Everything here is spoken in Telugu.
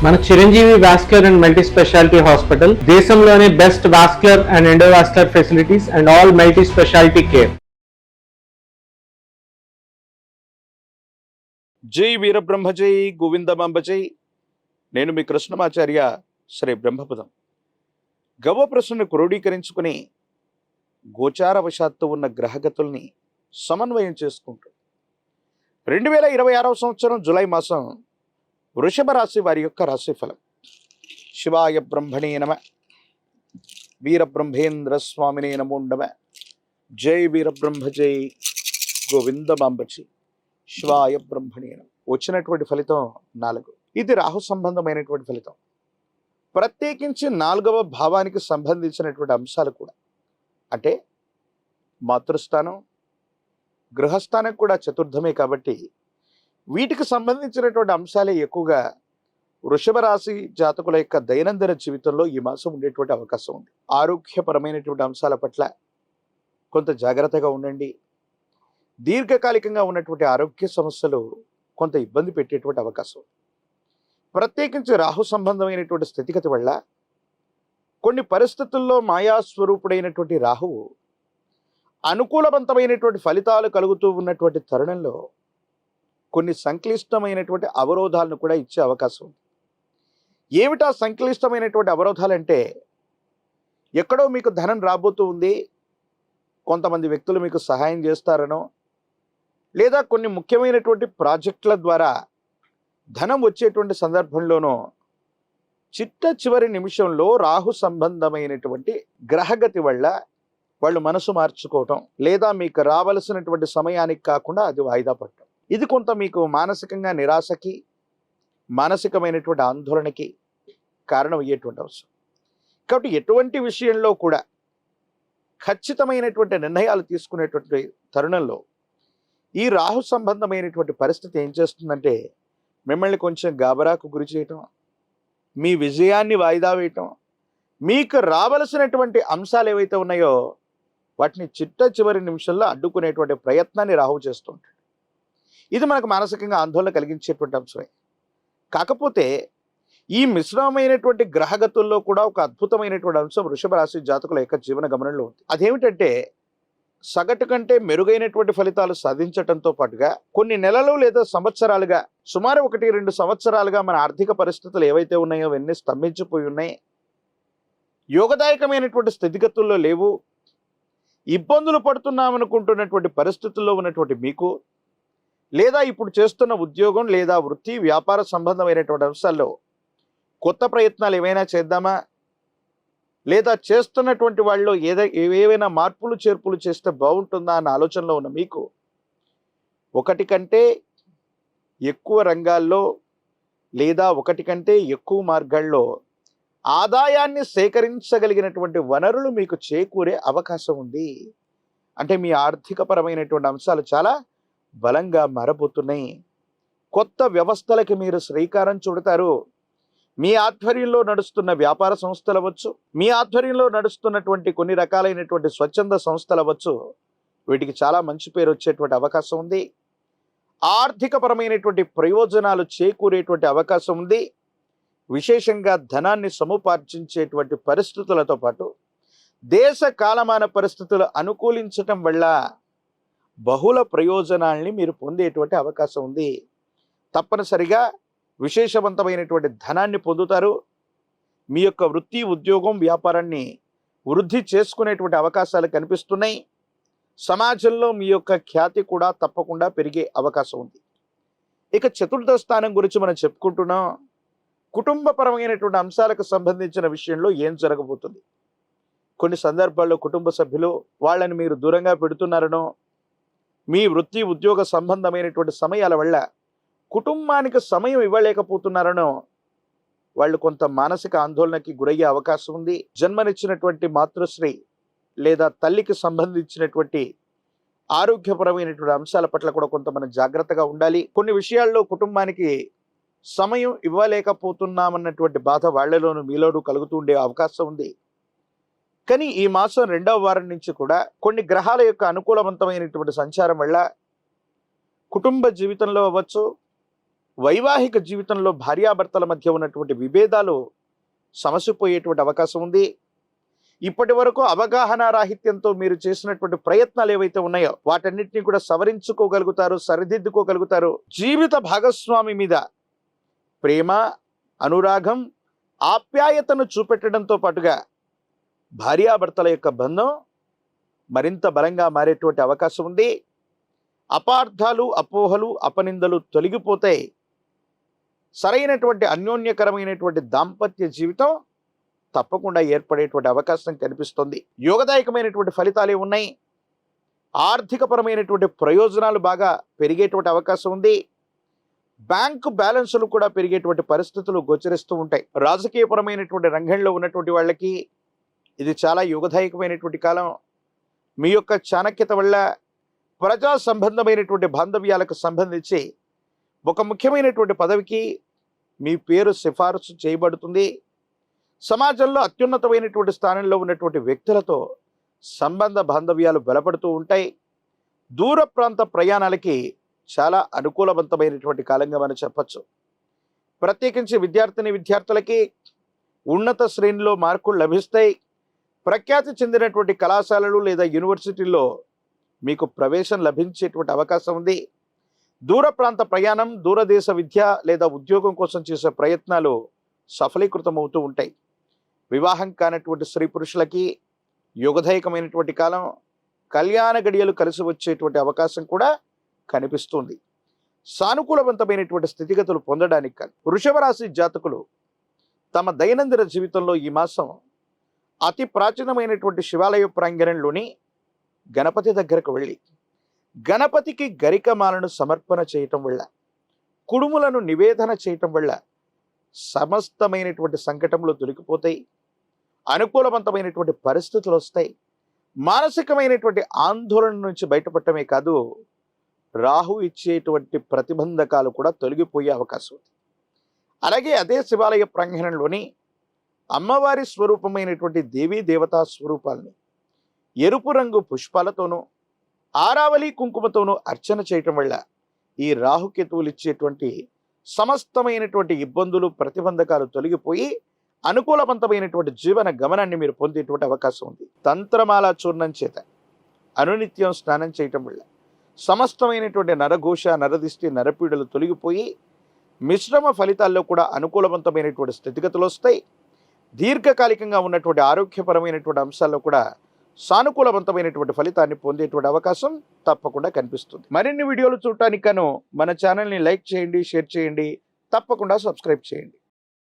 మన Chiranjeevi vascular and multi speciality hospital దేశంలోనే best vascular and endovascular facilities and all multi speciality care. జై వీరబ్రహ్మ జై గోవిందమాంబ జై. నేను మీ కృష్ణమాచార్య శ్రీ బ్రహ్మపదం. గవ ప్రశ్నను క్రోడీకరించుకుని గోచారవశాత్తు ఉన్న గ్రహగతుల్ని సమన్వయం చేసుకుంటూ 2026వ సంవత్సరం జూలై మాసం వృషభ రాశి వారి యొక్క రాశిఫలం. శివాయ బ్రహ్మణే నమ, వీరబ్రహ్మేంద్ర స్వామినే నమో నమ. జై వీరబ్రహ్మ జై గోవిందమాంబ జై. శివాయ బ్రహ్మణే నమ. వచ్చినటువంటి ఫలితం 4. ఇది రాహు సంబంధమైనటువంటి ఫలితం. ప్రత్యేకించి 4వ భావానికి సంబంధించినటువంటి అంశాలు కూడా, అంటే మాతృస్థానం, గృహస్థానం కూడా చతుర్థమే కాబట్టి వీటికి సంబంధించినటువంటి అంశాలే ఎక్కువగా వృషభ రాశి జాతకుల యొక్క దైనందిన జీవితంలో ఈ మాసం ఉండేటువంటి అవకాశం ఉంది. ఆరోగ్యపరమైనటువంటి అంశాల పట్ల కొంత జాగ్రత్తగా ఉండండి. దీర్ఘకాలికంగా ఉన్నటువంటి ఆరోగ్య సమస్యలు కొంత ఇబ్బంది పెట్టేటువంటి అవకాశం. ప్రత్యేకించి రాహు సంబంధమైనటువంటి స్థితిగతి వల్ల కొన్ని పరిస్థితుల్లో మాయాస్వరూపుడైనటువంటి రాహువు అనుకూలవంతమైనటువంటి ఫలితాలు కలుగుతూ ఉన్నటువంటి తరుణంలో కొన్ని సంక్లిష్టమైనటువంటి అవరోధాలను కూడా ఇచ్చే అవకాశం ఉంది. ఏమిటా సంక్లిష్టమైనటువంటి అవరోధాలంటే, ఎక్కడో మీకు ధనం రాబోతూ ఉంది, కొంతమంది వ్యక్తులు మీకు సహాయం చేస్తారనో, లేదా కొన్ని ముఖ్యమైనటువంటి ప్రాజెక్టుల ద్వారా ధనం వచ్చేటువంటి సందర్భంలోనో చిట్ట చివరి నిమిషంలో రాహు సంబంధమైనటువంటి గ్రహగతి వల్ల వాళ్ళు మనసు మార్చుకోవటం, లేదా మీకు రావలసినటువంటి సమయానికి కాకుండా అది వాయిదా పడటం, ఇది కొంత మీకు మానసికంగా నిరాశకి, మానసికమైనటువంటి ఆందోళనకి కారణం అయ్యేటువంటి అవసరం. కాబట్టి ఎటువంటి విషయంలో కూడా ఖచ్చితమైనటువంటి నిర్ణయాలు తీసుకునేటువంటి తరుణంలో ఈ రాహు సంబంధమైనటువంటి పరిస్థితి ఏం చేస్తుందంటే, మిమ్మల్ని కొంచెం గాబరాకు గురి చేయటం, మీ విజయాన్ని వాయిదా వేయటం, మీకు రావలసినటువంటి అంశాలు ఏవైతే ఉన్నాయో వాటిని చిట్ట చివరి నిమిషంలో అడ్డుకునేటువంటి ప్రయత్నాన్ని రాహు చేస్తుంటాడు. ఇది మనకు మానసికంగా ఆందోళన కలిగించేటువంటి అంశమే. కాకపోతే ఈ మిశ్రమమైనటువంటి గ్రహగతుల్లో కూడా ఒక అద్భుతమైనటువంటి అంశం వృషభ రాశి జాతకుల యొక్క జీవన గమనంలో ఉంది. అదేమిటంటే, సగటు కంటే మెరుగైనటువంటి ఫలితాలు సాధించడంతో పాటుగా కొన్ని నెలలు లేదా సంవత్సరాలుగా, సుమారు 1-2 సంవత్సరాలుగా మన ఆర్థిక పరిస్థితులు ఏవైతే ఉన్నాయో అవన్నీ స్తంభించిపోయి ఉన్నాయి, యోగదాయకమైనటువంటి స్థితిగతుల్లో లేవు, ఇబ్బందులు పడుతున్నామనుకుంటున్నటువంటి పరిస్థితుల్లో ఉన్నటువంటి మీకు, లేదా ఇప్పుడు చేస్తున్న ఉద్యోగం లేదా వృత్తి వ్యాపార సంబంధమైనటువంటి అంశాల్లో కొత్త ప్రయత్నాలు ఏమైనా చేద్దామా, లేదా చేస్తున్నటువంటి వాళ్ళు ఏవైనా మార్పులు చేర్పులు చేస్తే బాగుంటుందా అన్న ఆలోచనలో ఉన్న మీకు, ఒకటి కంటే ఎక్కువ రంగాల్లో లేదా ఒకటి కంటే ఎక్కువ మార్గాల్లో ఆదాయాన్ని సేకరించగలిగినటువంటి వనరులు మీకు చేకూరే అవకాశం ఉంది. అంటే మీ ఆర్థికపరమైనటువంటి అంశాలు చాలా బలంగా మారబోతున్నాయి. కొత్త వ్యవస్థలకి మీరు శ్రీకారం చుడతారు. మీ ఆధ్వర్యంలో నడుస్తున్న వ్యాపార సంస్థలు అవ్వచ్చు, మీ ఆధ్వర్యంలో నడుస్తున్నటువంటి కొన్ని రకాలైనటువంటి స్వచ్ఛంద సంస్థలు అవ్వచ్చు, వీటికి చాలా మంచి పేరు వచ్చేటువంటి అవకాశం ఉంది. ఆర్థికపరమైనటువంటి ప్రయోజనాలు చేకూరేటువంటి అవకాశం ఉంది. విశేషంగా ధనాన్ని సముపార్జించేటువంటి పరిస్థితులతో పాటు దేశ కాలమాన పరిస్థితులు అనుకూలించటం వల్ల బహుళ ప్రయోజనాల్ని మీరు పొందేటువంటి అవకాశం ఉంది. తప్పనిసరిగా విశేషవంతమైనటువంటి ధనాన్ని పొందుతారు. మీ యొక్క వృత్తి ఉద్యోగం వ్యాపారాన్ని వృద్ధి చేసుకునేటువంటి అవకాశాలు కనిపిస్తున్నాయి. సమాజంలో మీ యొక్క ఖ్యాతి కూడా తప్పకుండా పెరిగే అవకాశం ఉంది. ఇక చతుర్థ స్థానం గురించి మనం చెప్పుకుంటున్నాం. కుటుంబపరమైనటువంటి అంశాలకు సంబంధించిన విషయంలో ఏం జరగబోతుంది, కొన్ని సందర్భాల్లో కుటుంబ సభ్యులు వాళ్ళని మీరు దూరంగా పెడుతున్నారనో, మీ వృత్తి ఉద్యోగ సంబంధమైనటువంటి సమయాల వల్ల కుటుంబానికి సమయం ఇవ్వలేకపోతున్నారనో వాళ్ళు కొంత మానసిక ఆందోళనకి గురయ్యే అవకాశం ఉంది. జన్మనిచ్చినటువంటి మాతృశ్రీ లేదా తల్లికి సంబంధించినటువంటి ఆరోగ్యపరమైనటువంటి అంశాల పట్ల కూడా కొంత మనం జాగ్రత్తగా ఉండాలి. కొన్ని విషయాల్లో కుటుంబానికి సమయం ఇవ్వలేకపోతున్నామన్నటువంటి బాధ వాళ్ళలోనూ మీలోనూ కలుగుతూ ఉండే అవకాశం ఉంది. కానీ ఈ మాసం 2వ వారం నుంచి కూడా కొన్ని గ్రహాల యొక్క అనుకూలవంతమైనటువంటి సంచారం వల్ల కుటుంబ జీవితంలో అవ్వచ్చు, వైవాహిక జీవితంలో భార్యాభర్తల మధ్య ఉన్నటువంటి విభేదాలు సమసిపోయేటువంటి అవకాశం ఉంది. ఇప్పటి వరకు అవగాహన రాహిత్యంతో మీరు చేసినటువంటి ప్రయత్నాలు ఏవైతే ఉన్నాయో వాటన్నిటిని కూడా సవరించుకోగలుగుతారు, సరిదిద్దుకోగలుగుతారు. జీవిత భాగస్వామి మీద ప్రేమ, అనురాగం, ఆప్యాయతను చూపెట్టడంతో పాటుగా భార్యాభర్తల యొక్క బంధం మరింత బలంగా మారేటువంటి అవకాశం ఉంది. అపార్థాలు, అపోహలు, అపనిందలు తొలగిపోతాయి. సరైనటువంటి అన్యోన్యకరమైనటువంటి దాంపత్య జీవితం తప్పకుండా ఏర్పడేటువంటి అవకాశం కనిపిస్తుంది. యోగదాయకమైనటువంటి ఫలితాలే ఉన్నాయి. ఆర్థికపరమైనటువంటి ప్రయోజనాలు బాగా పెరిగేటువంటి అవకాశం ఉంది. బ్యాంకు బ్యాలెన్సులు కూడా పెరిగేటువంటి పరిస్థితులు గోచరిస్తూ ఉంటాయి. రాజకీయపరమైనటువంటి రంగంలో ఉన్నటువంటి వాళ్ళకి ఇది చాలా యోగదాయకమైనటువంటి కాలం. మీ యొక్క చాణక్యత వల్ల ప్రజా సంబంధమైనటువంటి బాంధవ్యాలకు సంబంధించి ఒక ముఖ్యమైనటువంటి పదవికి మీ పేరు సిఫారసు చేయబడుతుంది. సమాజంలో అత్యున్నతమైనటువంటి స్థానంలో ఉన్నటువంటి వ్యక్తులతో సంబంధ బాంధవ్యాలు బలపడుతూ ఉంటాయి. దూర ప్రాంత ప్రయాణాలకి చాలా అనుకూలవంతమైనటువంటి కాలంగా మనం చెప్పచ్చు. ప్రత్యేకించి విద్యార్థులకి ఉన్నత శ్రేణిలో మార్కులు లభిస్తాయి. ప్రఖ్యాతి చెందినటువంటి కళాశాలలు లేదా యూనివర్సిటీల్లో మీకు ప్రవేశం లభించేటువంటి అవకాశం ఉంది. దూర ప్రాంత ప్రయాణం, దూరదేశ విద్య లేదా ఉద్యోగం కోసం చేసే ప్రయత్నాలు సఫలీకృతమవుతూ ఉంటాయి. వివాహం కానటువంటి స్త్రీ పురుషులకి యోగదాయకమైనటువంటి కాలం. కళ్యాణ గడియలు కలిసి వచ్చేటువంటి అవకాశం కూడా కనిపిస్తుంది. సానుకూలవంతమైనటువంటి స్థితిగతులు పొందడానికి కానీ వృషభ రాశి జాతకులు తమ దైనందిన జీవితంలో ఈ మాసం అతి ప్రాచీనమైనటువంటి శివాలయ ప్రాంగణంలోని గణపతి దగ్గరకు వెళ్ళి గణపతికి గరికమాలను సమర్పణ చేయటం వల్ల, కుడుములను నివేదన చేయటం వల్ల సమస్తమైనటువంటి సంకటంలో దొరికిపోతాయి. అనుకూలవంతమైనటువంటి పరిస్థితులు వస్తాయి. మానసికమైనటువంటి ఆందోళన నుంచి బయటపడటమే కాదు, రాహు ఇచ్చేటువంటి ప్రతిబంధకాలు కూడా తొలగిపోయే అవకాశం ఉంది. అలాగే అదే శివాలయ ప్రాంగణంలోని అమ్మవారి స్వరూపమైనటువంటి దేవీ దేవతా స్వరూపాలని ఎరుపు రంగు పుష్పాలతోనూ ఆరావళి కుంకుమతోనూ అర్చన చేయటం వల్ల ఈ రాహుకేతువులు ఇచ్చేటువంటి సమస్తమైనటువంటి ఇబ్బందులు, ప్రతిబంధకాలు తొలగిపోయి అనుకూలవంతమైనటువంటి జీవన గమనాన్ని మీరు పొందేటువంటి అవకాశం ఉంది. తంత్రమాల చూర్ణం చేత అనునిత్యం స్నానం చేయటం వల్ల సమస్తమైనటువంటి నరఘోష, నరదిష్టి, నరపీడలు తొలగిపోయి మిశ్రమ ఫలితాల్లో కూడా అనుకూలవంతమైనటువంటి స్థితిగతులు వస్తాయి. దీర్ఘకాలికంగా ఉన్నటువంటి ఆరోగ్యపరమైనటువంటి అంశాల్లో కూడా సానుకూలవంతమైనటువంటి ఫలితాన్ని పొందేటువంటి అవకాశం తప్పకుండా కనిపిస్తుంది. మరిన్ని వీడియోలు చూడటానికి మన ఛానల్ని లైక్ చేయండి, షేర్ చేయండి, తప్పకుండా సబ్స్క్రైబ్ చేయండి.